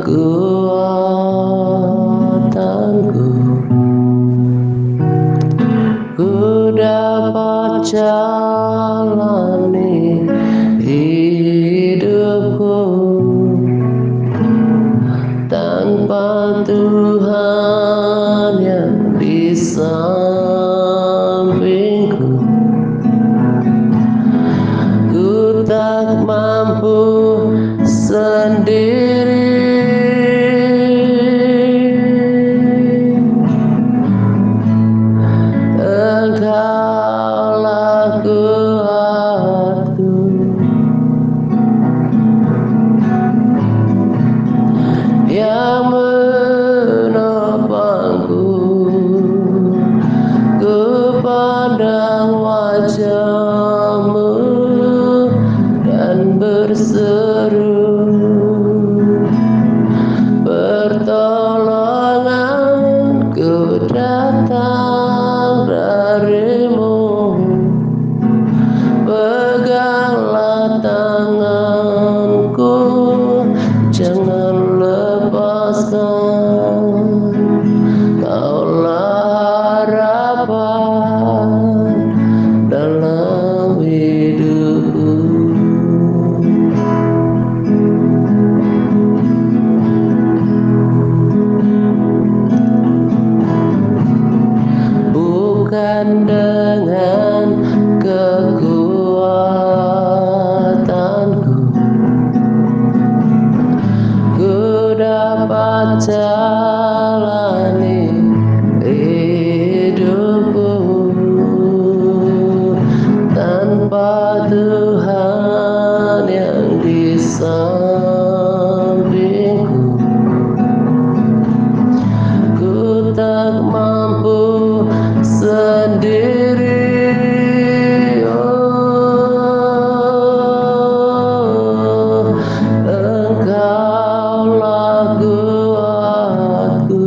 kekuatanku, ku dapat jalani hidupku tanpa Tuhan yang di sampingku. Ku tak mampu sendiri, Engkaulah kuatku. Yang menopangku, ku pandang wajah-Mu dan berseru, pertolonganku datang dari-Mu. Peganglah tanganku, jangan lepaskan. Kaulah harapan dalam hidupku. Bukan dengan kekuatanku, ku dapat jalani hidupku tanpa Tuhan yang di sampingku. Ku tak mampu sendiri, oh, Engkaulah kuatku.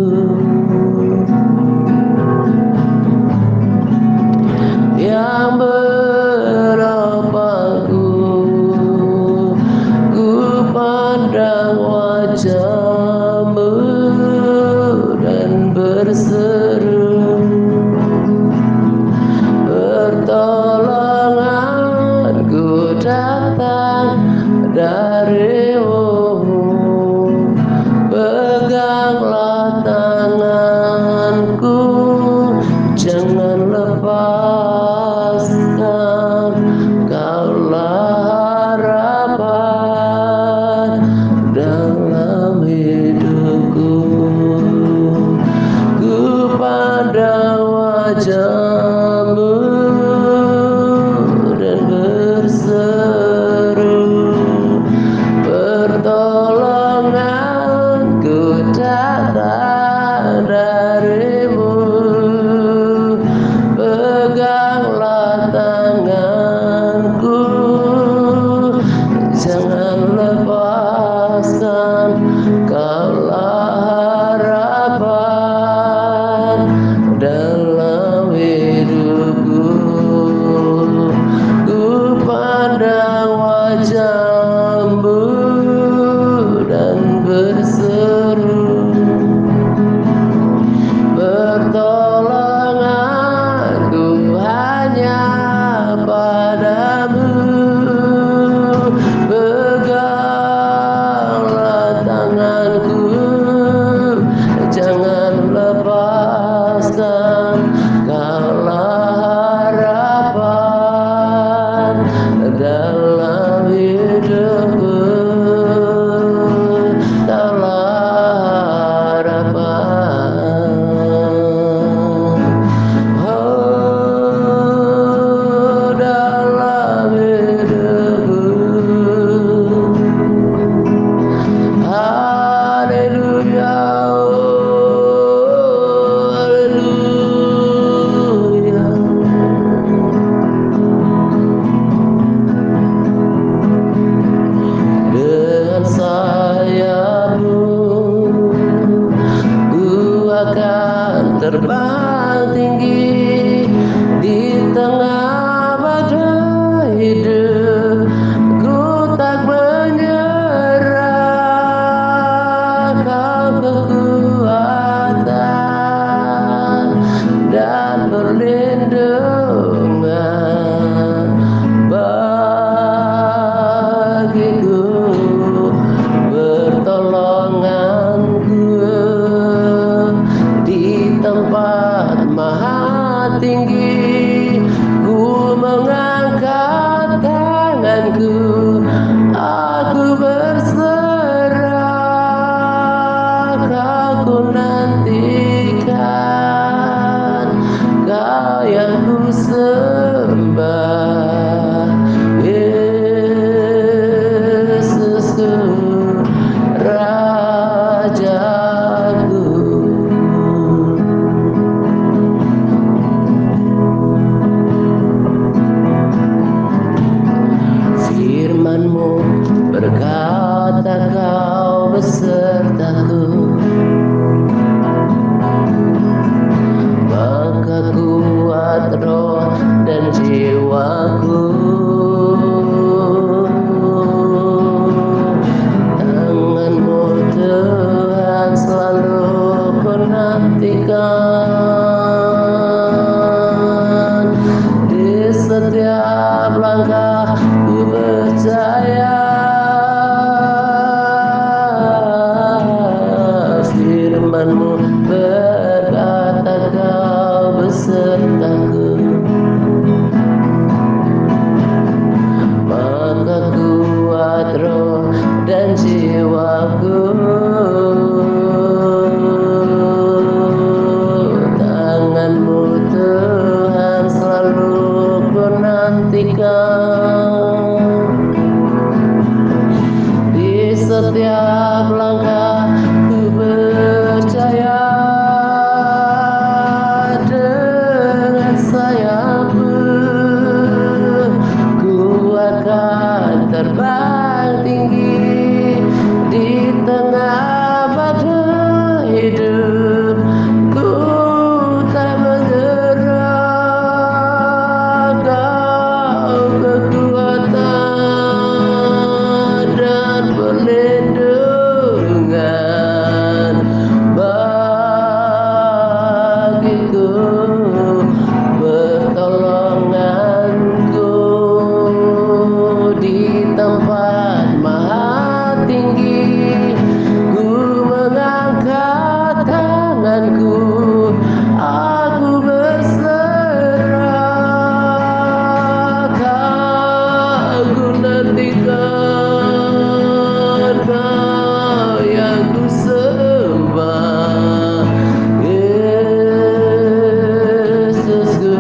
Yang menopangku, ku pandang wajah-Mu dan berseru, pertolonganku datang dari-Mu. Peganglah tanganku, jangan lepaskan. Kaulah harapan dalam hidupku. Ku pandang wajah-Mu dan berseru, pertolonganku datang dari-Mu. Peganglah tanganku, jangan lepaskan. Kaulah harapan dalam hidupku. Ku pandang wajah-Mu dan berseru, pertolonganku hanya pada-Mu. Peganglah tanganku, besertaku, maka kuat roh dan jiwaku. Tangan-Mu Tuhan selalu ku nantikan. Di setiap langkah ku percaya, firman-Mu berkata Kau besertaku, maka kuat roh dan jiwaku. Tangan-Mu Tuhan selalu ku nantikan. Di setiap langkah ku percaya, dengan sayap-Mu ku akan terbang tinggi di tengah badai hidup. Ku tak menyerah, Kau kekuatan dan perlindungan bagiku, pertolonganku di tempat maha tinggi. Ku mengangkat tanganku, aku berserah. Kau ku nantikan, Kau yang ku sembah, Yesusku,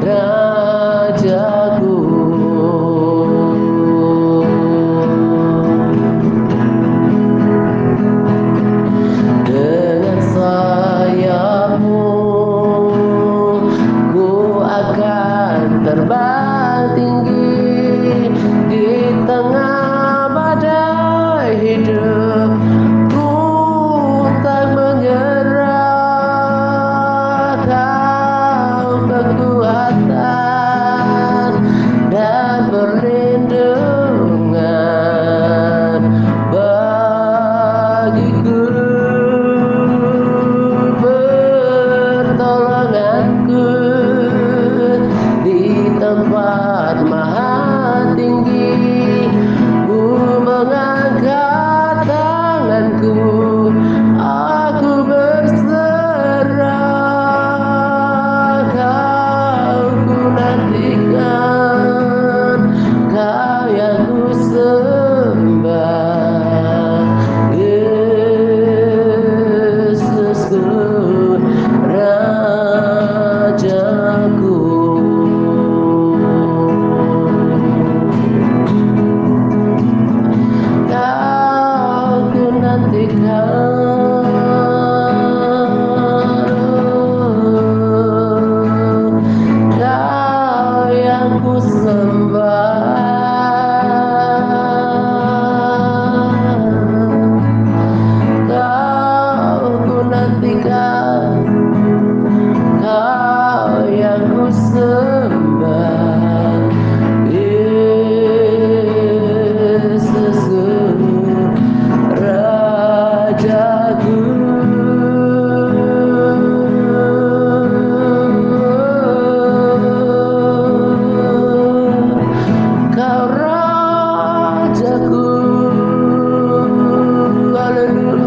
Rajaku. Dengan sayap-Mu ku akan terbang tinggi di tengah badai hidup. Ku tak menyerah, Kau kekuatan dan perlindungan bagiku, pertolonganku di tempat maha tinggi. Ku mengangkat tanganku, aku berserah. Kau ku nantikan, Kau yang ku sembah, Yesusku, Rajaku. Kau ku nantikan, Kau yang ku sembah, Kau ku nantikan, Kau yang ku sembah, Yesusku, Rajaku. Kau Rajaku, haleluya.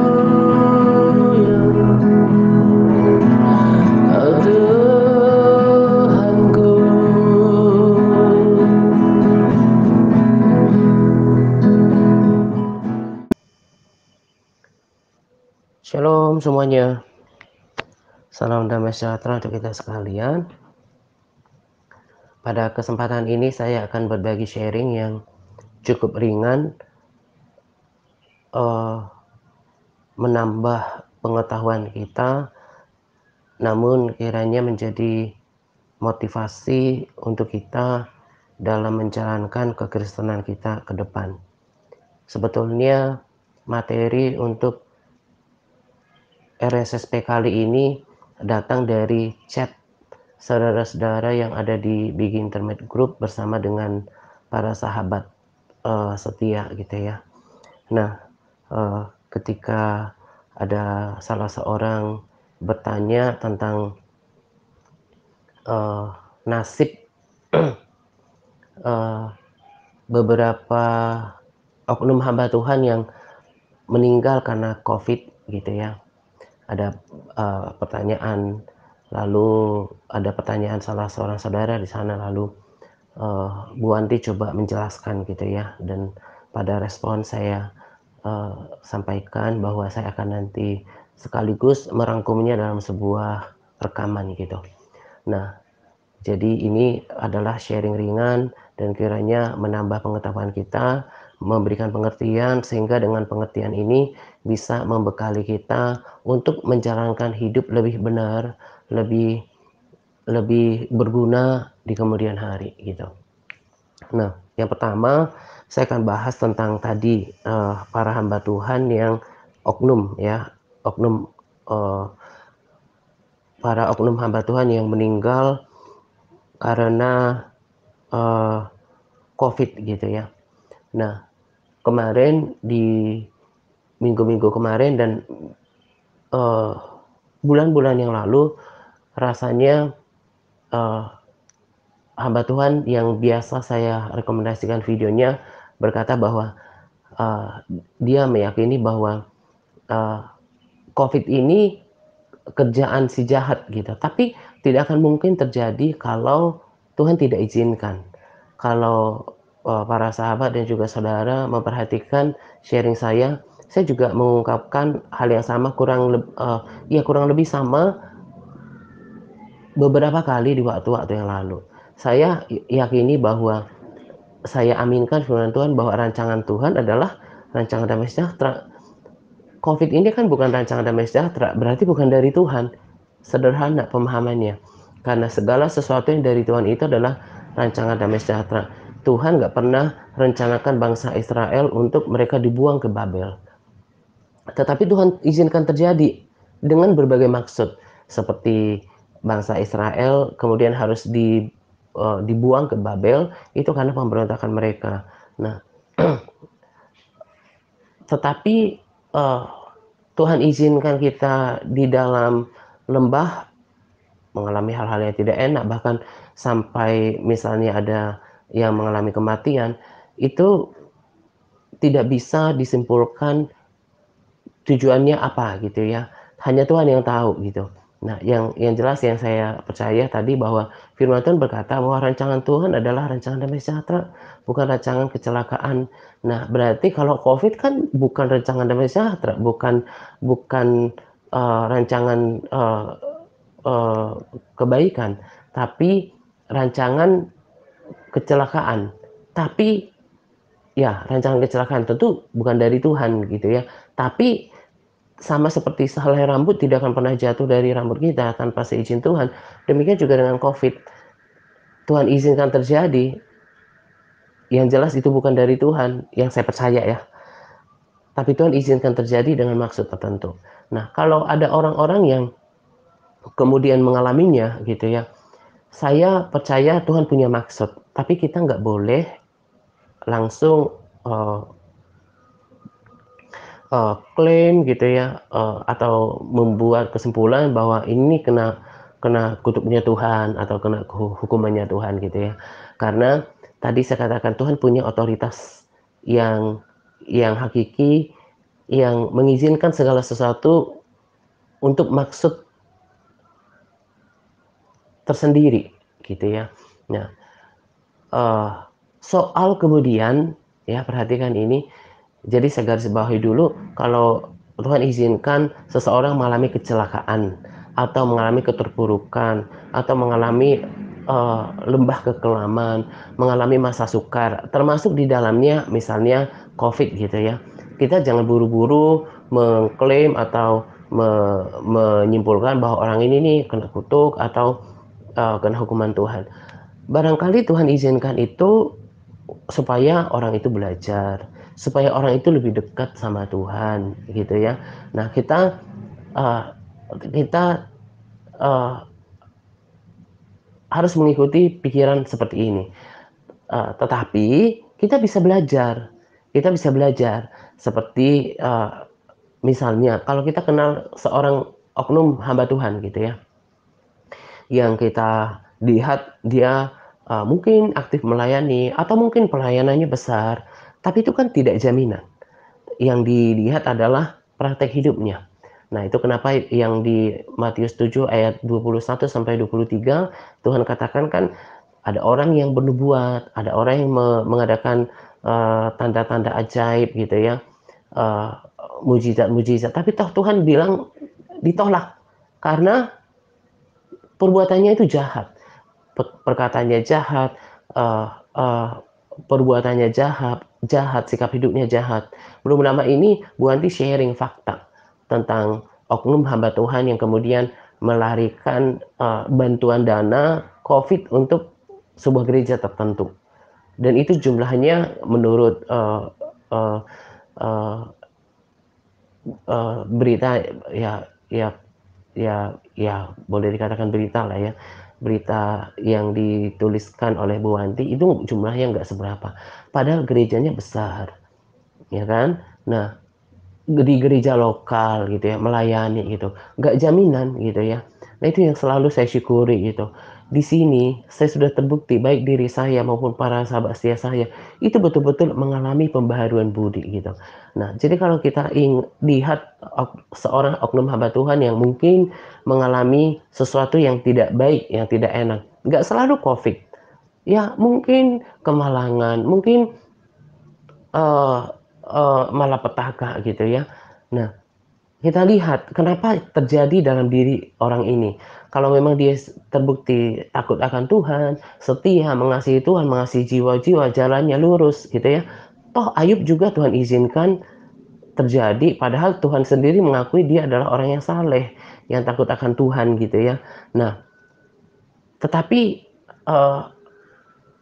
Kau Tuhanku. Shalom semuanya. Salam damai sejahtera untuk kita sekalian. Pada kesempatan ini saya akan berbagi sharing yang cukup ringan, menambah pengetahuan kita, namun kiranya menjadi motivasi untuk kita dalam menjalankan kekristenan kita ke depan. Sebetulnya materi untuk RSSP kali ini datang dari chat saudara-saudara yang ada di Big Internet Group bersama dengan para sahabat, setia gitu ya. Nah, ketika ada salah seorang bertanya tentang, eee, nasib, eee, beberapa oknum hamba Tuhan yang meninggal karena Covid gitu ya. Ada, pertanyaan, lalu ada pertanyaan salah seorang saudara di sana, lalu, Bu Anti coba menjelaskan gitu ya, dan pada respon saya, eee, sampaikan bahwa saya akan nanti sekaligus merangkumnya dalam sebuah rekaman gitu. Nah, jadi ini adalah sharing ringan dan kiranya menambah pengetahuan kita, memberikan pengertian sehingga dengan pengertian ini bisa membekali kita untuk menjalankan hidup lebih benar, lebih lebih berguna di kemudian hari gitu. Nah, yang pertama saya akan bahas tentang tadi, para hamba Tuhan yang oknum ya, oknum, eee, para oknum hamba Tuhan yang meninggal karena, eee, Covid gitu ya. Nah, kemarin di minggu-minggu kemarin dan, eee, bulan-bulan yang lalu rasanya, eee, hamba Tuhan yang biasa saya rekomendasikan videonya berkata bahwa, eee, dia meyakini bahwa, eee, Covid ini kerjaan si jahat gitu, tapi tidak akan mungkin terjadi kalau Tuhan tidak izinkan. Kalau, para sahabat dan juga saudara memperhatikan sharing saya juga mengungkapkan hal yang sama ya kurang lebih sama beberapa kali di waktu-waktu yang lalu. Saya yakini bahwa saya aminkan firman Tuhan bahwa rancangan Tuhan adalah rancangan damai sejahtera. Covid ini kan bukan rancangan damai sejahtera, berarti bukan dari Tuhan. Sederhana pemahamannya. Karena segala sesuatu yang dari Tuhan itu adalah rancangan damai sejahtera. Tuhan nggak pernah rencanakan bangsa Israel untuk mereka dibuang ke Babel. Tetapi Tuhan izinkan terjadi dengan berbagai maksud. Seperti bangsa Israel kemudian harus dibuang ke Babel, itu karena pemberontakan mereka. Nah, tetapi, eee, Tuhan izinkan kita di dalam lembah mengalami hal-hal yang tidak enak, bahkan sampai misalnya ada yang mengalami kematian, itu tidak bisa disimpulkan tujuannya apa gitu ya, hanya Tuhan yang tahu gitu. Nah, yang jelas yang saya percaya tadi bahwa firman Tuhan berkata bahwa rancangan Tuhan adalah rancangan damai sejahtera, bukan rancangan kecelakaan. Nah, berarti kalau Covid kan bukan rancangan damai sejahtera, bukan bukan, rancangan, eee, kebaikan, tapi rancangan kecelakaan. Tapi ya rancangan kecelakaan tentu bukan dari Tuhan gitu ya, tapi sama seperti sehelai rambut tidak akan pernah jatuh dari rambut kita tanpa seizin Tuhan, demikian juga dengan Covid. Tuhan izinkan terjadi, yang jelas itu bukan dari Tuhan, yang saya percaya ya, tapi Tuhan izinkan terjadi dengan maksud tertentu. Nah, kalau ada orang-orang yang kemudian mengalaminya gitu ya, saya percaya Tuhan punya maksud, tapi kita nggak boleh langsung, eee klaim gitu ya, atau membuat kesimpulan bahwa ini kena kena kutuknya Tuhan atau kena hukumannya Tuhan gitu ya. Karena tadi saya katakan Tuhan punya otoritas yang hakiki, yang mengizinkan segala sesuatu untuk maksud tersendiri gitu ya. Nah, eee, soal kemudian ya perhatikan ini, jadi saya garis bawahi dulu, kalau Tuhan izinkan seseorang mengalami kecelakaan, atau mengalami keterpurukan, atau mengalami, lembah kekelaman, mengalami masa sukar, termasuk di dalamnya misalnya Covid gitu ya. Kita jangan buru-buru mengklaim atau menyimpulkan bahwa orang ini nih kena kutuk atau, kena hukuman Tuhan. Barangkali Tuhan izinkan itu supaya orang itu belajar, supaya orang itu lebih dekat sama Tuhan, gitu ya. Nah, eee, kita, eee, harus mengikuti pikiran seperti ini, tetapi kita bisa belajar seperti, misalnya kalau kita kenal seorang oknum hamba Tuhan gitu ya, yang kita lihat dia, mungkin aktif melayani atau mungkin pelayanannya besar, tapi itu kan tidak jaminan. Yang dilihat adalah praktek hidupnya. Nah, itu kenapa yang di Matius 7 ayat 21 sampai 23 Tuhan katakan kan ada orang yang bernubuat, ada orang yang mengadakan, tanda-tanda ajaib gitu ya, eee, mujizat-mujizat, tapi toh Tuhan bilang ditolak karena perbuatannya itu jahat, perkataannya jahat, eee eee, perbuatannya jahat jahat, sikap hidupnya jahat. Belum lama ini Bu Anti sharing fakta tentang oknum hamba Tuhan yang kemudian melarikan, bantuan dana Covid untuk sebuah gereja tertentu. Dan itu jumlahnya menurut, eee eee berita ya ya ya boleh dikatakan berita lah ya, berita yang dituliskan oleh Bu Wanti itu jumlahnya nggak seberapa, padahal gerejanya besar, ya kan. Nah, di gereja lokal gitu ya, melayani gitu, nggak jaminan gitu ya. Nah, itu yang selalu saya syukuri gitu. Di sini saya sudah terbukti baik diri saya maupun para sahabat setia saya, itu betul-betul mengalami pembaharuan budi gitu. Nah, jadi kalau kita lihat seorang oknum hamba Tuhan yang mungkin mengalami sesuatu yang tidak baik, yang tidak enak, nggak selalu Covid, ya mungkin kemalangan, mungkin Eee malapetaka gitu ya. Nah, kita lihat kenapa terjadi dalam diri orang ini. Kalau memang dia terbukti takut akan Tuhan, setia, mengasihi Tuhan, mengasihi jiwa-jiwa, jalannya lurus gitu ya. Toh Ayub juga Tuhan izinkan terjadi, padahal Tuhan sendiri mengakui dia adalah orang yang saleh, yang takut akan Tuhan gitu ya. Nah, tetapi, eee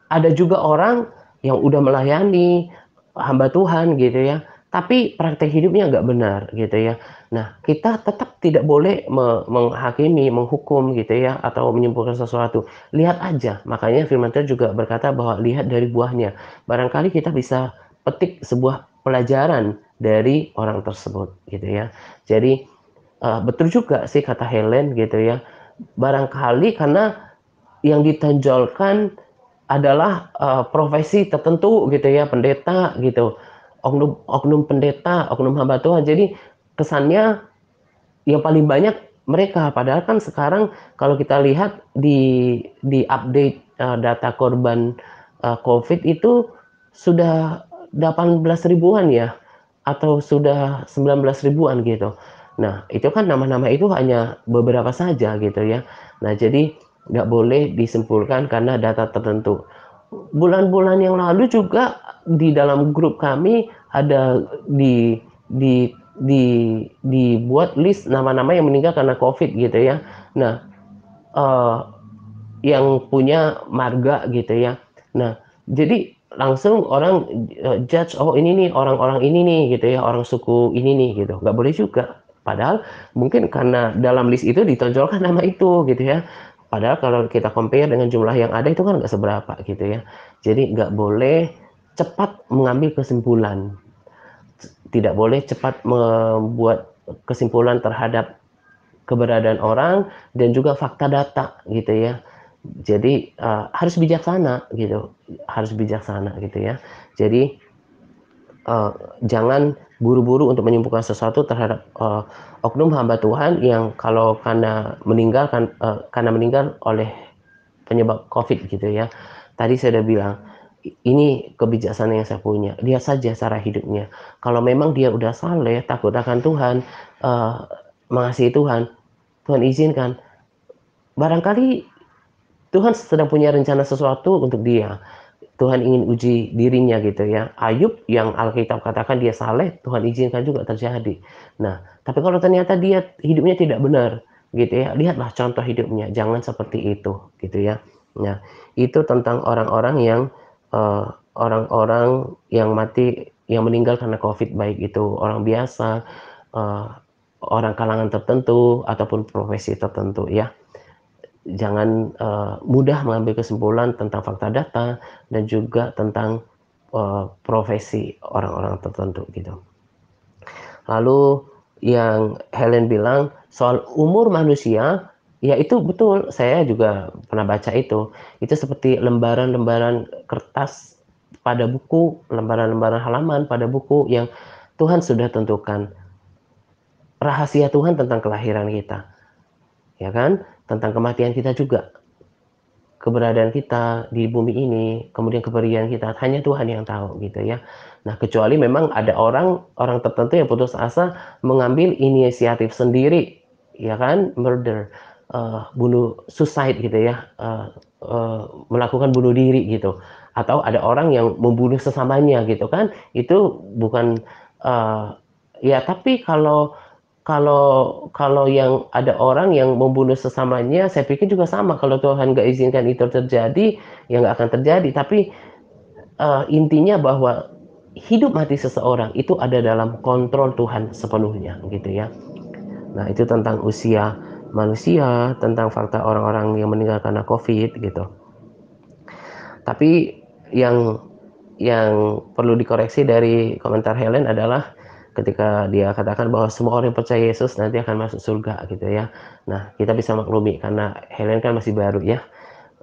ada juga orang yang udah melayani, hamba Tuhan gitu ya, tapi praktek hidupnya nggak benar gitu ya. Nah, kita tetap tidak boleh menghakimi, menghukum gitu ya, atau menyimpulkan sesuatu. Lihat aja, makanya firman Tuhan juga berkata bahwa lihat dari buahnya. Barangkali kita bisa petik sebuah pelajaran dari orang tersebut gitu ya. Jadi, betul juga sih kata Helen gitu ya, barangkali karena yang ditonjolkan adalah, profesi tertentu gitu ya, pendeta gitu, oknum oknum pendeta, oknum hamba Tuhan. Jadi kesannya yang paling banyak mereka, padahal kan sekarang kalau kita lihat di update, data korban, Covid itu sudah 18 ribuan ya, atau sudah 19 ribuan gitu. Nah, itu kan nama-nama itu hanya beberapa saja gitu ya. Nah, jadi nggak boleh disimpulkan karena data tertentu. Bulan-bulan yang lalu juga di dalam grup kami ada di dibuat list nama-nama yang meninggal karena Covid gitu ya. Nah, eee, yang punya marga gitu ya. Nah, jadi langsung orang, judge, "Oh ini nih orang-orang ini nih," gitu ya, "orang suku ini nih," gitu. Nggak boleh juga. Padahal mungkin karena dalam list itu ditonjolkan nama itu gitu ya. Padahal kalau kita compare dengan jumlah yang ada itu kan nggak seberapa gitu ya. Jadi nggak boleh cepat mengambil kesimpulan, tidak boleh cepat membuat kesimpulan terhadap keberadaan orang dan juga fakta data gitu ya. Jadi, harus bijaksana gitu, harus bijaksana gitu ya. Jadi, eee, jangan buru-buru untuk menyimpulkan sesuatu terhadap, oknum hamba Tuhan yang kalau karena meninggal oleh penyebab Covid gitu ya. Tadi saya udah bilang, ini kebijaksanaan yang saya punya, lihat saja cara hidupnya. Kalau memang dia udah saleh, takut akan Tuhan, eee, mengasihi Tuhan, Tuhan izinkan, barangkali Tuhan sedang punya rencana sesuatu untuk dia. Tuhan ingin uji dirinya gitu ya. Ayub yang Alkitab katakan dia saleh, Tuhan izinkan juga terjadi. Nah, tapi kalau ternyata dia hidupnya tidak benar gitu ya, lihatlah contoh hidupnya, jangan seperti itu gitu ya. Nah, itu tentang orang-orang yang, eee, orang-orang yang mati yang meninggal karena COVID, baik itu orang biasa, eee, orang kalangan tertentu, ataupun profesi tertentu ya. Jangan, mudah mengambil kesimpulan tentang fakta data dan juga tentang, profesi orang-orang tertentu gitu. Lalu yang Helen bilang soal umur manusia, ya itu betul, saya juga pernah baca itu. Itu seperti lembaran-lembaran kertas pada buku, lembaran-lembaran halaman pada buku yang Tuhan sudah tentukan. Rahasia Tuhan tentang kelahiran kita, ya kan? Tentang kematian kita juga. Keberadaan kita di bumi ini, kemudian kepergian kita, hanya Tuhan yang tahu gitu ya. Nah, kecuali memang ada orang tertentu yang putus asa mengambil inisiatif sendiri, ya kan, murder, bunuh suicide gitu ya, melakukan bunuh diri gitu. Atau ada orang yang membunuh sesamanya gitu kan, itu bukan, eee, ya tapi kalau kalau yang ada orang yang membunuh sesamanya, saya pikir juga sama, kalau Tuhan nggak izinkan itu terjadi, ya nggak akan terjadi. Tapi, intinya bahwa hidup mati seseorang itu ada dalam kontrol Tuhan sepenuhnya, gitu ya. Nah, itu tentang usia manusia, tentang fakta orang-orang yang meninggal karena Covid, gitu. Tapi yang yang perlu dikoreksi dari komentar Helen adalah ketika dia katakan bahwa semua orang yang percaya Yesus nanti akan masuk surga gitu ya. Nah, kita bisa maklumi karena Helen kan masih baru ya.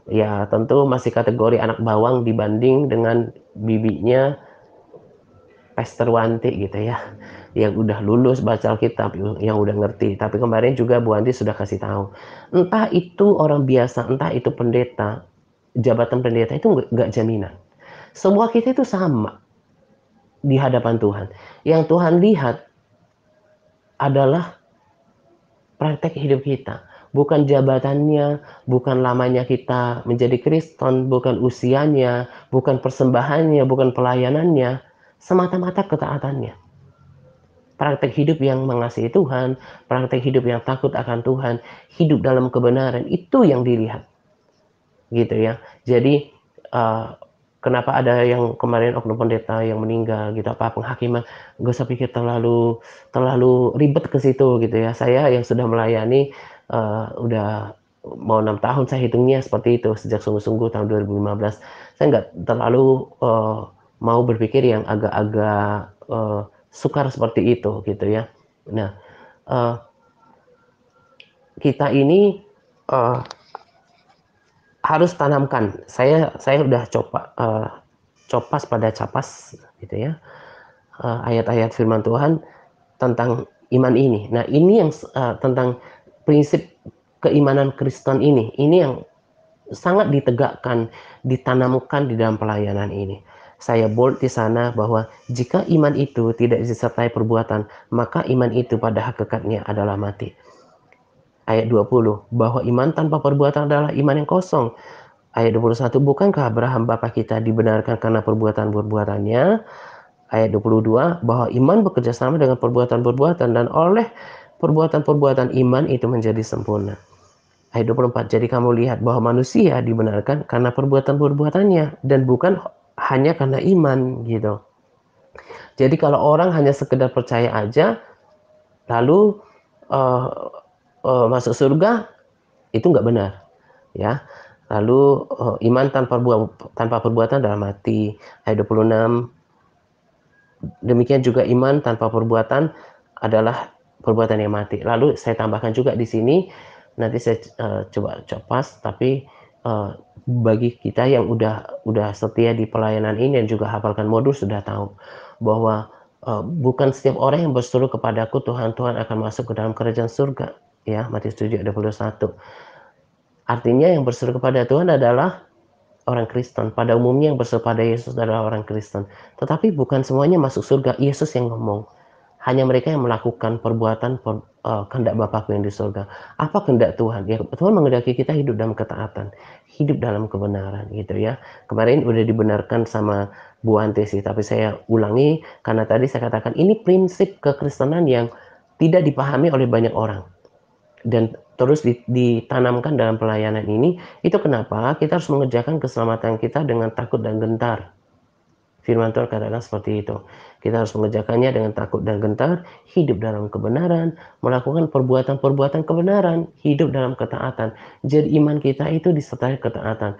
Ya tentu masih kategori anak bawang dibanding dengan bibinya Pastor Wanti gitu ya. Yang udah lulus baca Alkitab, yang udah ngerti. Tapi kemarin juga Bu Andi sudah kasih tahu. Entah itu orang biasa, entah itu pendeta, jabatan pendeta itu nggak jaminan. Semua kita itu sama di hadapan Tuhan. Yang Tuhan lihat adalah praktek hidup kita, bukan jabatannya, bukan lamanya kita menjadi Kristen, bukan usianya, bukan persembahannya, bukan pelayanannya, semata-mata ketaatannya. Praktek hidup yang mengasihi Tuhan, praktek hidup yang takut akan Tuhan, hidup dalam kebenaran, itu yang dilihat. Gitu ya. Jadi, kenapa ada yang kemarin oknum pendeta yang meninggal gitu, apa penghakiman, nggak usah pikir terlalu terlalu ribet ke situ gitu ya. Saya yang sudah melayani, udah mau 6 tahun saya hitungnya seperti itu, sejak sungguh-sungguh tahun 2015. Saya nggak terlalu, mau berpikir yang agak-agak, sukar seperti itu gitu ya. Nah, eee, kita ini, eee harus tanamkan. Saya udah coba, copas pada capas gitu ya, ayat-ayat firman Tuhan tentang iman ini. Nah, ini yang tentang prinsip keimanan Kristen ini yang sangat ditegakkan, ditanamkan di dalam pelayanan ini. Saya bold di sana bahwa jika iman itu tidak disertai perbuatan, maka iman itu pada hakikatnya adalah mati. Ayat 20, bahwa iman tanpa perbuatan adalah iman yang kosong. Ayat 21, bukankah Abraham bapa kita dibenarkan karena perbuatan-perbuatannya? Ayat 22, bahwa iman bekerja sama dengan perbuatan-perbuatan dan oleh perbuatan-perbuatan iman itu menjadi sempurna. Ayat 24, jadi kamu lihat bahwa manusia dibenarkan karena perbuatan-perbuatannya dan bukan hanya karena iman gitu. Jadi kalau orang hanya sekedar percaya aja lalu uh, masuk surga, itu nggak benar ya. Lalu iman tanpa perbuatan adalah mati. Ayat 26, demikian juga iman tanpa perbuatan adalah perbuatan yang mati. Lalu saya tambahkan juga di sini, nanti saya coba copas, tapi bagi kita yang udah setia di pelayanan ini dan juga hafalkan modul sudah tahu bahwa bukan setiap orang yang berseru kepadaku Tuhan Tuhan akan masuk ke dalam kerajaan surga ya. Matius 7:21. Artinya yang berseru kepada Tuhan adalah orang Kristen. Pada umumnya yang berseru pada Yesus adalah orang Kristen. Tetapi bukan semuanya masuk surga. Yesus yang ngomong. Hanya mereka yang melakukan perbuatan kehendak Bapakku yang di surga. Apa kehendak Tuhan? Ya, Tuhan menghendaki kita hidup dalam ketaatan, hidup dalam kebenaran gitu ya. Kemarin udah dibenarkan sama Bu Ante sih, tapi saya ulangi karena tadi saya katakan ini prinsip kekristenan yang tidak dipahami oleh banyak orang dan terus ditanamkan dalam pelayanan ini. Itu kenapa kita harus mengerjakan keselamatan kita dengan takut dan gentar. Firman Tuhan katakan seperti itu. Kita harus mengerjakannya dengan takut dan gentar, hidup dalam kebenaran, melakukan perbuatan-perbuatan kebenaran, hidup dalam ketaatan. Jadi iman kita itu disertai ketaatan.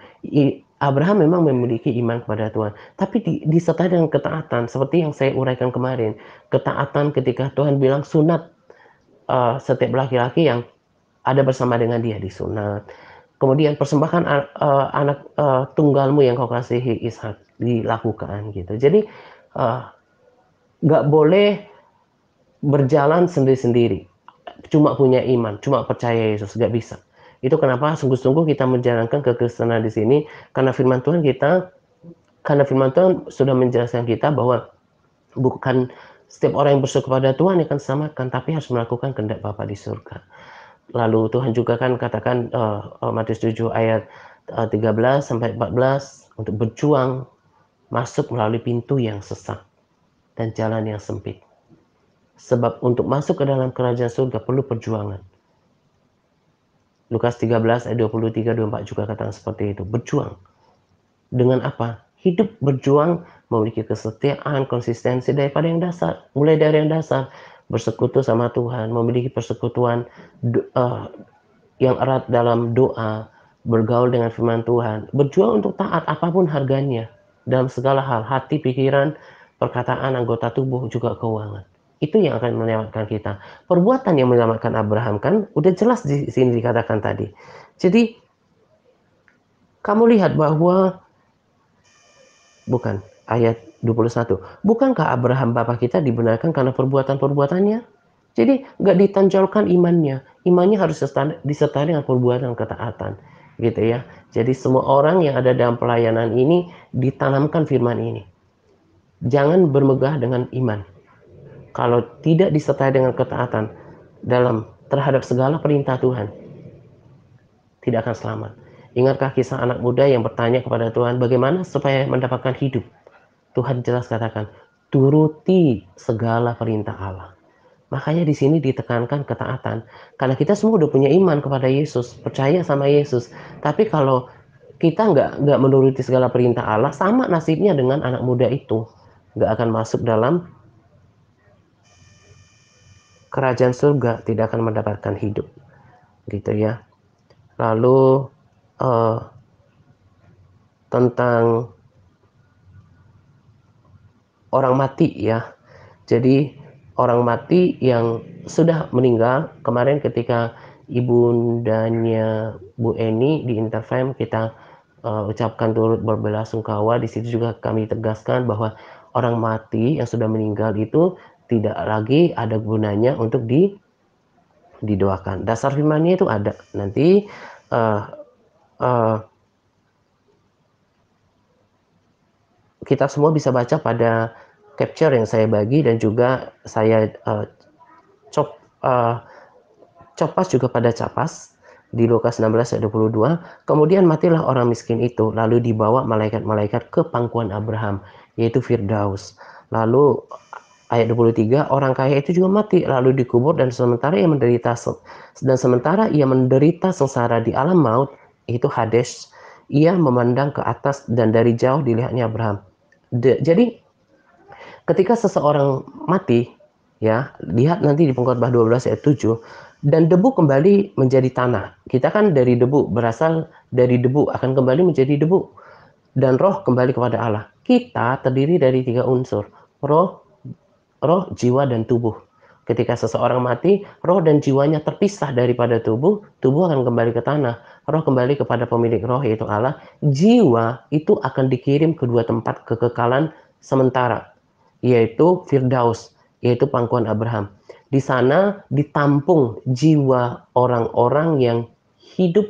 Abraham memang memiliki iman kepada Tuhan, tapi disertai dengan ketaatan, seperti yang saya uraikan kemarin. Ketaatan ketika Tuhan bilang sunat setiap laki-laki yang ada bersama dengan dia disunat. Kemudian persembahkan anak tunggalmu yang kau kasihi Ishak dilakukan gitu. Jadi nggak boleh berjalan sendiri-sendiri, cuma punya iman, cuma percaya Yesus, nggak bisa. Itu kenapa sungguh-sungguh kita menjalankan kekristenan di sini, karena firman Tuhan sudah menjelaskan kita bahwa bukan setiap orang yang berseru kepada Tuhan yang akan diselamatkan, tapi harus melakukan kehendak Bapa di surga. Lalu Tuhan juga kan katakan Matius 7 ayat 13 sampai 14 untuk berjuang masuk melalui pintu yang sesak dan jalan yang sempit. Sebab untuk masuk ke dalam kerajaan surga perlu perjuangan. Lukas 13 ayat 23-24 juga katakan seperti itu. Berjuang. Dengan apa? Hidup berjuang memiliki kesetiaan, konsistensi daripada yang dasar. Mulai dari yang dasar. Bersekutu sama Tuhan. Memiliki persekutuan yang erat dalam doa. Bergaul dengan firman Tuhan. Berjuang untuk taat apapun harganya. Dalam segala hal. Hati, pikiran, perkataan, anggota tubuh, juga keuangan. Itu yang akan menyelamatkan kita. Perbuatan yang menyelamatkan Abraham kan udah jelas di sini dikatakan tadi. Jadi kamu lihat bahwa bukan ayat 21. Bukankah Abraham bapak kita dibenarkan karena perbuatan-perbuatannya? Jadi nggak ditonjolkan imannya. Imannya harus disertai dengan perbuatan ketaatan. Gitu ya. Jadi semua orang yang ada dalam pelayanan ini ditanamkan firman ini. Jangan bermegah dengan iman. Kalau tidak disertai dengan ketaatan terhadap segala perintah Tuhan, tidak akan selamat. Ingatkah kisah anak muda yang bertanya kepada Tuhan, bagaimana supaya mendapatkan hidup? Tuhan jelas katakan, turuti segala perintah Allah. Makanya di sini ditekankan ketaatan. Karena kita semua udah punya iman kepada Yesus, percaya sama Yesus. Tapi kalau kita nggak menuruti segala perintah Allah, sama nasibnya dengan anak muda itu. Nggak akan masuk dalam kerajaan surga, tidak akan mendapatkan hidup, gitu ya. Lalu tentang orang mati ya. Jadi orang mati yang sudah meninggal, kemarin ketika ibundanya Bu Eni di Interfam kita ucapkan turut berbelasungkawa. Di situ juga kami tegaskan bahwa orang mati yang sudah meninggal itu tidak lagi ada gunanya untuk didoakan. Dasar firmannya itu ada. Nanti kita semua bisa baca pada capture yang saya bagi, dan juga saya copas juga pada capas di Lukas 16 ayat 22. Kemudian matilah orang miskin itu, lalu dibawa malaikat-malaikat ke pangkuan Abraham, yaitu Firdaus. Lalu ayat 23, orang kaya itu juga mati, lalu dikubur, dan sementara ia menderita sengsara di alam maut, itu Hades, ia memandang ke atas dan dari jauh dilihatnya Abraham. Jadi ketika seseorang mati, ya, lihat nanti di Pengkhotbah 12 ayat 7, dan debu kembali menjadi tanah. Kita kan dari debu, berasal dari debu, akan kembali menjadi debu. Dan roh kembali kepada Allah. Kita terdiri dari 3 unsur, roh, jiwa, dan tubuh. Ketika seseorang mati, roh dan jiwanya terpisah daripada tubuh, tubuh akan kembali ke tanah, roh kembali kepada pemilik roh, yaitu Allah. Jiwa itu akan dikirim ke 2 tempat kekekalan sementara, yaitu Firdaus, yaitu pangkuan Abraham. Di sana ditampung jiwa orang-orang yang hidup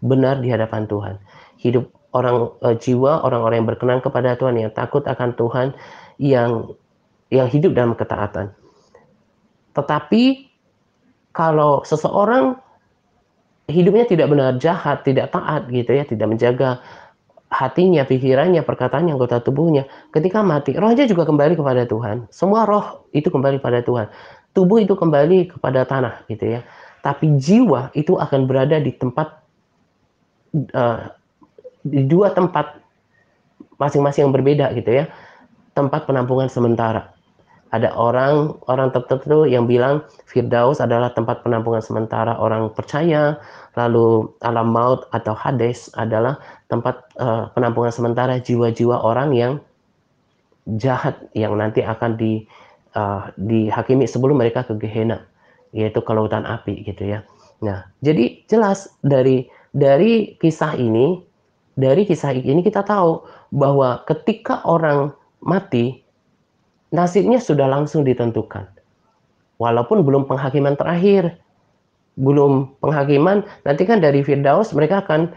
benar di hadapan Tuhan. Hidup jiwa orang-orang yang berkenan kepada Tuhan, yang takut akan Tuhan, yang hidup dalam ketaatan. Tetapi kalau seseorang hidupnya tidak benar, jahat, tidak taat gitu ya, tidak menjaga hatinya, pikirannya, perkataannya, anggota tubuhnya, ketika mati, rohnya juga kembali kepada Tuhan. Semua roh itu kembali pada Tuhan. Tubuh itu kembali kepada tanah gitu ya. Tapi jiwa itu akan berada di tempat di 2 tempat masing-masing yang berbeda gitu ya. tempat penampungan sementara. Ada orang tertentu yang bilang Firdaus adalah tempat penampungan sementara orang percaya, lalu alam maut atau Hades adalah tempat penampungan sementara jiwa-jiwa orang yang jahat yang nanti akan dihakimi sebelum mereka ke Gehenna, yaitu ke lautan api gitu ya. Nah, jadi jelas dari kisah ini kita tahu bahwa ketika orang mati, nasibnya sudah langsung ditentukan. Walaupun belum penghakiman terakhir, belum penghakiman, nanti kan dari Firdaus mereka akan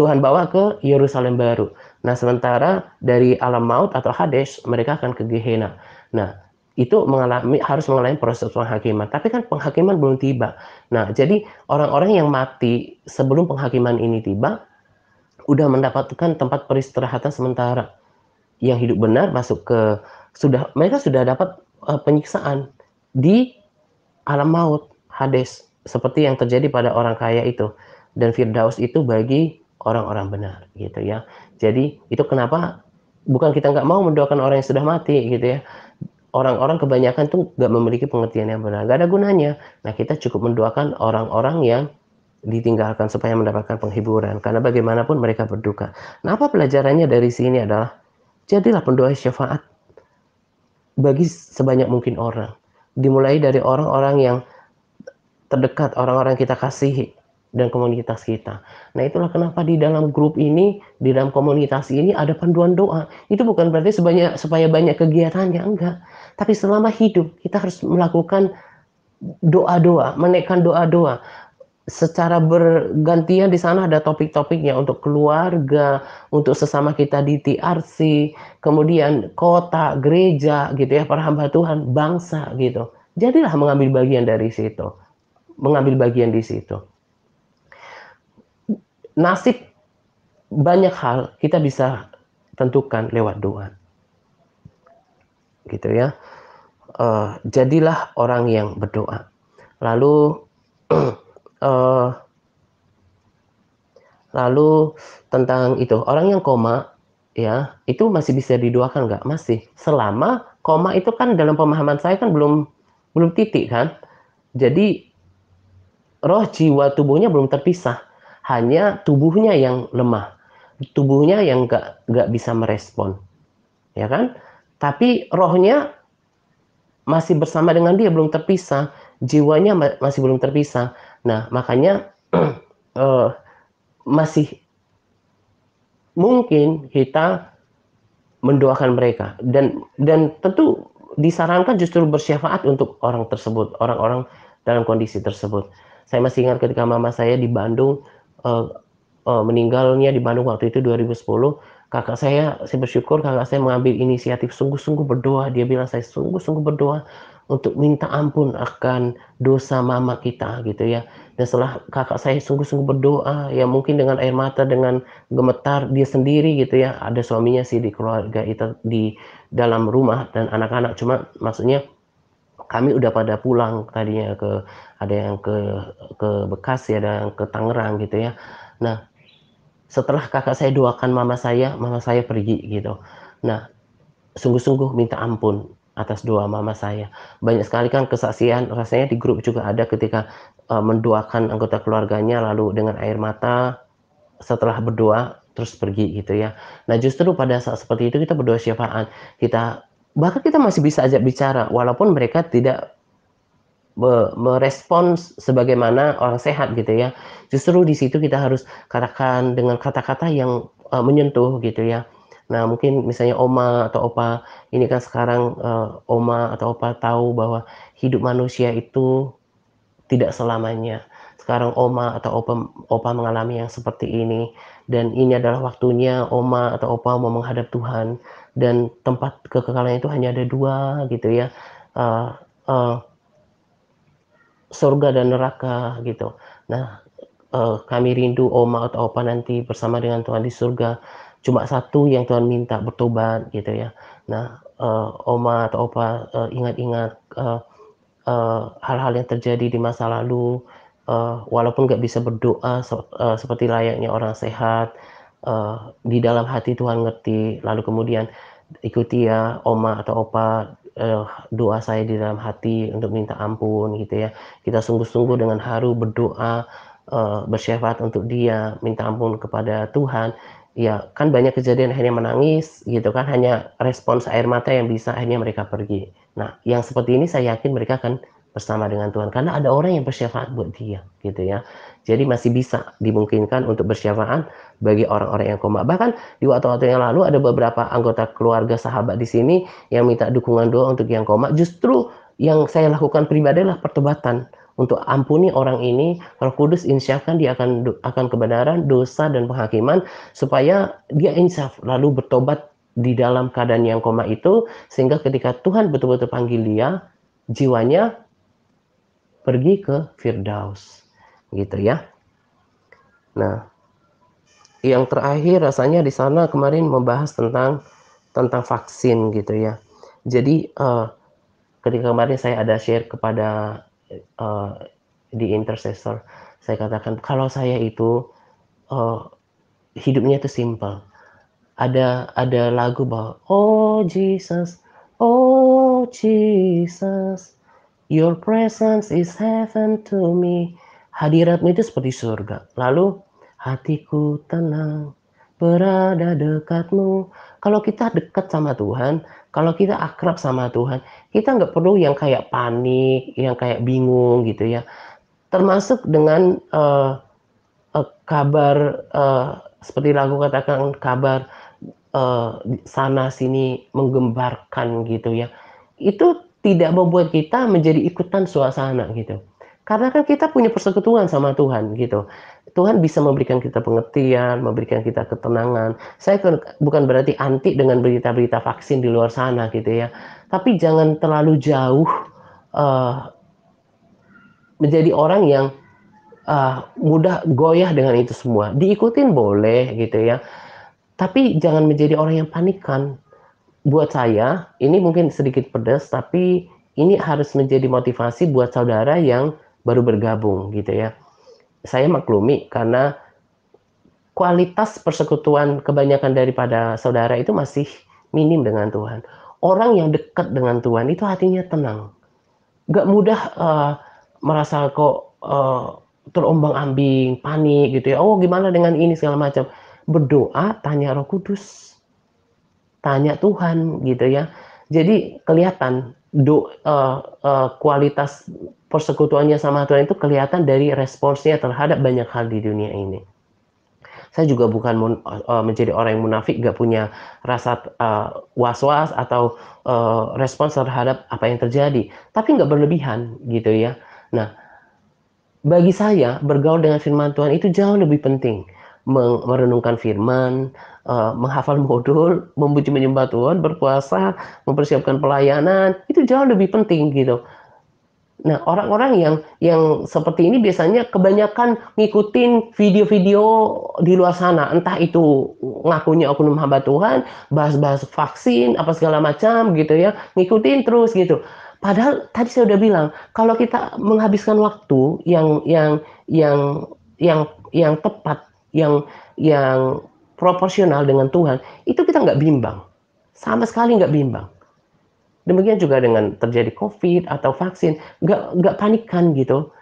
Tuhan bawa ke Yerusalem baru. Nah, sementara dari alam maut atau Hades mereka akan ke Gehenna. Nah, itu harus mengalami proses penghakiman. Tapi kan penghakiman belum tiba. Nah, jadi orang-orang yang mati sebelum penghakiman ini tiba udah mendapatkan tempat peristirahatan sementara. Yang hidup benar masuk ke mereka sudah dapat penyiksaan di alam maut, Hades, seperti yang terjadi pada orang kaya itu. Dan Firdaus itu bagi orang-orang benar, gitu ya. Jadi itu kenapa bukan kita nggak mau mendoakan orang yang sudah mati, gitu ya. Orang-orang kebanyakan tuh nggak memiliki pengertian yang benar, nggak ada gunanya. Nah, kita cukup mendoakan orang-orang yang ditinggalkan supaya mendapatkan penghiburan, karena bagaimanapun mereka berduka. Nah, apa pelajarannya dari sini adalah jadilah pendoa syafaat bagi sebanyak mungkin orang. Dimulai dari orang-orang yang terdekat, orang-orang kita kasihi dan komunitas kita. Nah, itulah kenapa di dalam grup ini, di dalam komunitas ini ada panduan doa. Itu bukan berarti supaya banyak kegiatannya, enggak. Tapi selama hidup kita harus melakukan doa-doa, menaikkan doa-doa. Secara bergantian di sana ada topik-topiknya untuk keluarga, untuk sesama kita di TRC, kemudian kota, gereja gitu ya, para hamba Tuhan, bangsa gitu. Jadilah mengambil bagian dari situ, mengambil bagian di situ. Nasib banyak hal kita bisa tentukan lewat doa, gitu ya. Jadilah orang yang berdoa. Lalu uh, Lalu tentang itu, orang yang koma, ya, itu masih bisa didoakan nggak? Masih. Selama koma itu kan dalam pemahaman saya kan belum titik kan. Jadi roh, jiwa, tubuhnya belum terpisah. Hanya tubuhnya yang lemah. Tubuhnya yang nggak bisa merespon. Ya kan? Tapi rohnya masih bersama dengan dia, belum terpisah. Jiwanya masih belum terpisah. Nah, makanya masih mungkin kita mendoakan mereka dan tentu disarankan justru bersyafaat untuk orang tersebut, orang-orang dalam kondisi tersebut. Saya masih ingat ketika mama saya di Bandung, meninggalnya di Bandung waktu itu 2010, saya bersyukur kakak saya mengambil inisiatif sungguh-sungguh berdoa. Dia bilang saya sungguh-sungguh berdoa untuk minta ampun akan dosa mama kita gitu ya. Dan setelah kakak saya sungguh-sungguh berdoa, ya mungkin dengan air mata, dengan gemetar dia sendiri gitu ya. Ada suaminya sih di keluarga itu di dalam rumah dan anak-anak. Cuma maksudnya kami udah pada pulang tadinya ada yang ke Bekasi, ada yang ke Tangerang gitu ya. Nah, setelah kakak saya doakan mama saya pergi gitu. Nah, sungguh-sungguh minta ampun atas doa mama saya. Banyak sekali kan kesaksian, rasanya di grup juga ada ketika mendoakan anggota keluarganya lalu dengan air mata setelah berdoa terus pergi gitu ya. Nah, justru pada saat seperti itu kita berdoa syafaat. Bahkan kita masih bisa ajak bicara walaupun mereka tidak merespons sebagaimana orang sehat gitu ya. Justru di situ kita harus katakan dengan kata-kata yang menyentuh gitu ya. Nah, mungkin misalnya oma atau opa, ini kan sekarang oma atau opa tahu bahwa hidup manusia itu tidak selamanya. Sekarang oma atau opa mengalami yang seperti ini dan ini adalah waktunya oma atau opa mau menghadap Tuhan dan tempat kekekalan itu hanya ada dua gitu ya. Uh, uh, Surga dan neraka gitu. Nah, kami rindu oma atau opa nanti bersama dengan Tuhan di surga. Cuma satu yang Tuhan minta, bertobat gitu ya. Nah, oma atau opa ingat-ingat hal-hal yang terjadi di masa lalu, walaupun nggak bisa berdoa seperti layaknya orang sehat, di dalam hati Tuhan ngerti. Lalu kemudian ikuti ya oma atau opa, doa saya di dalam hati untuk minta ampun gitu ya. Kita sungguh-sungguh dengan haru berdoa, bersyafaat untuk dia, minta ampun kepada Tuhan. Ya kan banyak kejadian akhirnya menangis gitu kan, hanya respons air mata yang bisa akhirnya mereka pergi. Nah yang seperti ini saya yakin mereka akan bersama dengan Tuhan, karena ada orang yang bersyafaat buat dia gitu ya. Jadi masih bisa dimungkinkan untuk bersyafaat bagi orang-orang yang koma. Bahkan di waktu-waktu yang lalu ada beberapa anggota keluarga sahabat di sini yang minta dukungan doa untuk yang koma. Justru yang saya lakukan pribadi adalah pertobatan untuk ampuni orang ini. Roh Kudus insyafkan dia akan kebenaran, dosa dan penghakiman, supaya dia insaf lalu bertobat di dalam keadaan yang koma itu, sehingga ketika Tuhan betul-betul panggil dia, jiwanya pergi ke Firdaus gitu ya. Nah, yang terakhir rasanya di sana kemarin membahas tentang vaksin gitu ya. Jadi, ketika kemarin saya ada share kepada, eee, di intercessor, saya katakan kalau saya itu, eee, hidupnya itu simple. Ada lagu bahwa, oh Jesus, your presence is heaven to me." Hadiratmu itu seperti surga. Lalu, hatiku tenang berada dekatmu. Kalau kita dekat sama Tuhan, kalau kita akrab sama Tuhan, kita nggak perlu yang kayak panik, yang kayak bingung gitu ya. Termasuk dengan, kabar, seperti lagu katakan kabar, sana sini menggembarkan gitu ya. Itu tidak membuat kita menjadi ikutan suasana gitu. Karena kan kita punya persekutuan sama Tuhan gitu. Tuhan bisa memberikan kita pengertian, memberikan kita ketenangan. Saya bukan berarti anti dengan berita-berita vaksin di luar sana gitu ya. Tapi jangan terlalu jauh, eee, menjadi orang yang, mudah goyah dengan itu semua. Diikutin boleh gitu ya, tapi jangan menjadi orang yang panikan. Buat saya, ini mungkin sedikit pedas, tapi ini harus menjadi motivasi buat saudara yang baru bergabung gitu ya. Saya maklumi karena kualitas persekutuan kebanyakan daripada saudara itu masih minim dengan Tuhan. Orang yang dekat dengan Tuhan itu hatinya tenang, nggak mudah, merasa kok, terombang-ambing, panik gitu ya, "Oh gimana dengan ini?" segala macam. Berdoa, tanya Roh Kudus, tanya Tuhan gitu ya. Jadi kelihatan kualitas persekutuannya sama Tuhan itu kelihatan dari responsnya terhadap banyak hal di dunia ini. Saya juga bukan menjadi orang yang munafik, nggak punya rasa, was-was atau, respons terhadap apa yang terjadi, tapi nggak berlebihan gitu ya. Nah, bagi saya bergaul dengan firman Tuhan itu jauh lebih penting. Merenungkan firman, menghafal modul, memuji menyembah Tuhan, berpuasa, mempersiapkan pelayanan, itu jauh lebih penting gitu. Nah, orang-orang yang seperti ini biasanya kebanyakan ngikutin video-video di luar sana, entah itu ngakunya oknum hamba Tuhan, bahas-bahas vaksin, apa segala macam gitu ya, ngikutin terus gitu. Padahal tadi saya udah bilang, kalau kita menghabiskan waktu yang yang yang tepat, yang proporsional dengan Tuhan, itu kita nggak bimbang, sama sekali nggak bimbang. Demikian juga dengan terjadi Covid atau vaksin, nggak panikan gitu.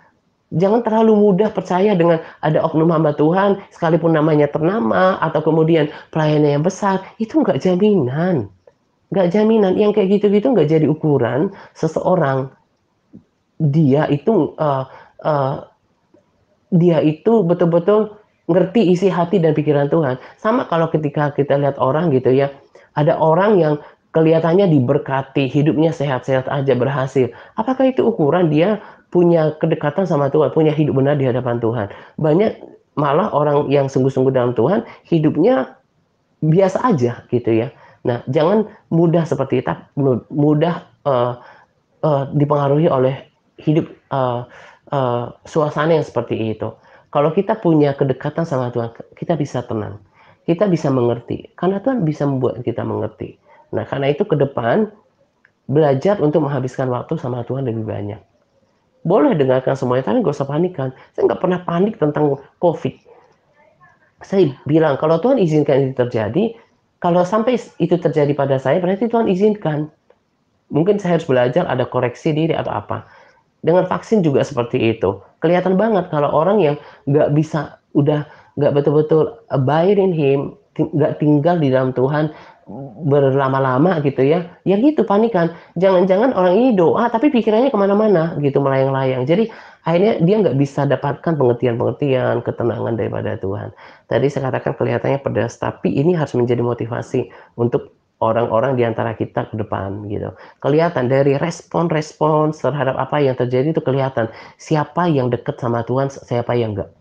Jangan terlalu mudah percaya dengan ada oknum hamba Tuhan, sekalipun namanya ternama atau kemudian pelayanan yang besar, itu nggak jaminan. Nggak jaminan, yang kayak gitu-gitu nggak jadi ukuran seseorang dia itu, eee, dia itu betul-betul ngerti isi hati dan pikiran Tuhan. Sama kalau ketika kita lihat orang gitu ya, ada orang yang kelihatannya diberkati, hidupnya sehat-sehat aja, berhasil. Apakah itu ukuran dia punya kedekatan sama Tuhan, punya hidup benar di hadapan Tuhan? Banyak malah orang yang sungguh-sungguh dalam Tuhan, hidupnya biasa aja gitu ya. Nah, jangan mudah seperti itu, mudah, dipengaruhi oleh hidup, suasana yang seperti itu. Kalau kita punya kedekatan sama Tuhan, kita bisa tenang, kita bisa mengerti, karena Tuhan bisa membuat kita mengerti. Nah, karena itu ke depan, belajar untuk menghabiskan waktu sama Tuhan lebih banyak. Boleh dengarkan semuanya, tapi nggak usah panikan. Saya nggak pernah panik tentang Covid. Saya bilang, kalau Tuhan izinkan ini terjadi, Kalau sampai itu terjadi pada saya, berarti Tuhan izinkan. Mungkin saya harus belajar ada koreksi diri atau apa. Dengan vaksin juga seperti itu. Kelihatan banget kalau orang yang nggak bisa, udah nggak betul-betul abide in Him, nggak tinggal di dalam Tuhan berlama-lama gitu ya, ya gitu panikan. Jangan-jangan orang ini doa tapi pikirannya kemana-mana gitu, melayang-layang. Jadi akhirnya dia nggak bisa dapatkan pengertian-pengertian, ketenangan daripada Tuhan. Tadi saya katakan kelihatannya pedas, tapi ini harus menjadi motivasi untuk orang-orang di antara kita ke depan gitu. Kelihatan dari respon-respon terhadap apa yang terjadi itu kelihatan, siapa yang dekat sama Tuhan, siapa yang enggak,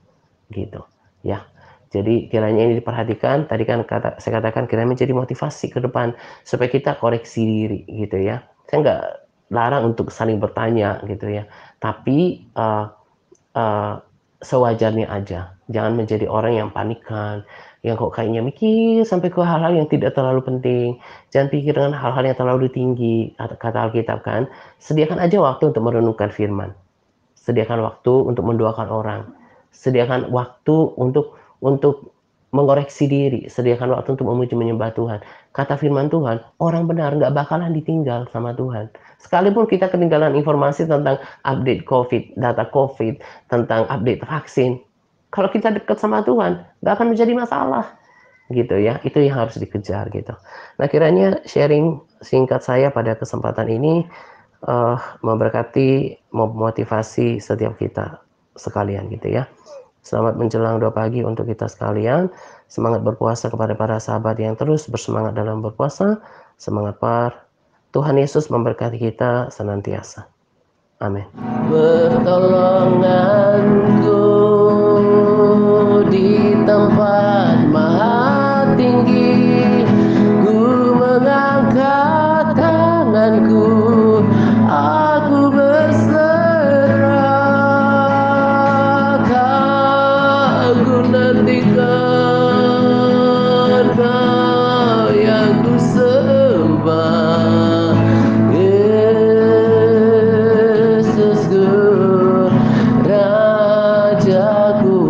gitu, ya. Jadi kiranya ini diperhatikan, tadi kan saya katakan kiranya menjadi motivasi ke depan, supaya kita koreksi diri gitu ya. Saya nggak larang untuk saling bertanya gitu ya, tapi, eee, sewajarnya aja. Jangan menjadi orang yang panikan, yang kok kayaknya mikir sampai ke hal-hal yang tidak terlalu penting. Jangan pikirkan hal-hal yang terlalu tinggi, kata Alkitab kan, sediakan aja waktu untuk merenungkan firman. Sediakan waktu untuk mendoakan orang. Sediakan waktu untuk mengoreksi diri, sediakan waktu untuk memuji menyembah Tuhan. Kata firman Tuhan, orang benar nggak bakalan ditinggal sama Tuhan. Sekalipun kita ketinggalan informasi tentang update COVID, data COVID, tentang update vaksin, kalau kita dekat sama Tuhan, nggak akan menjadi masalah gitu ya. Itu yang harus dikejar gitu. Nah, kiranya sharing singkat saya pada kesempatan ini memberkati, memotivasi setiap kita sekalian gitu ya. Selamat menjelang 2 pagi untuk kita sekalian. Semangat berpuasa kepada para sahabat yang terus bersemangat dalam berpuasa. Semangat par. Tuhan Yesus memberkati kita senantiasa. Amin. Pertolonganku di tempat maha tinggi, ku mengangkat tanganku, aku berserah, aku nantikan Kau yang ku sembah, Yesusku, Rajaku.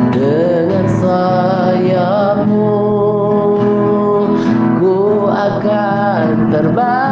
Dengan sayapmu ku akan terbang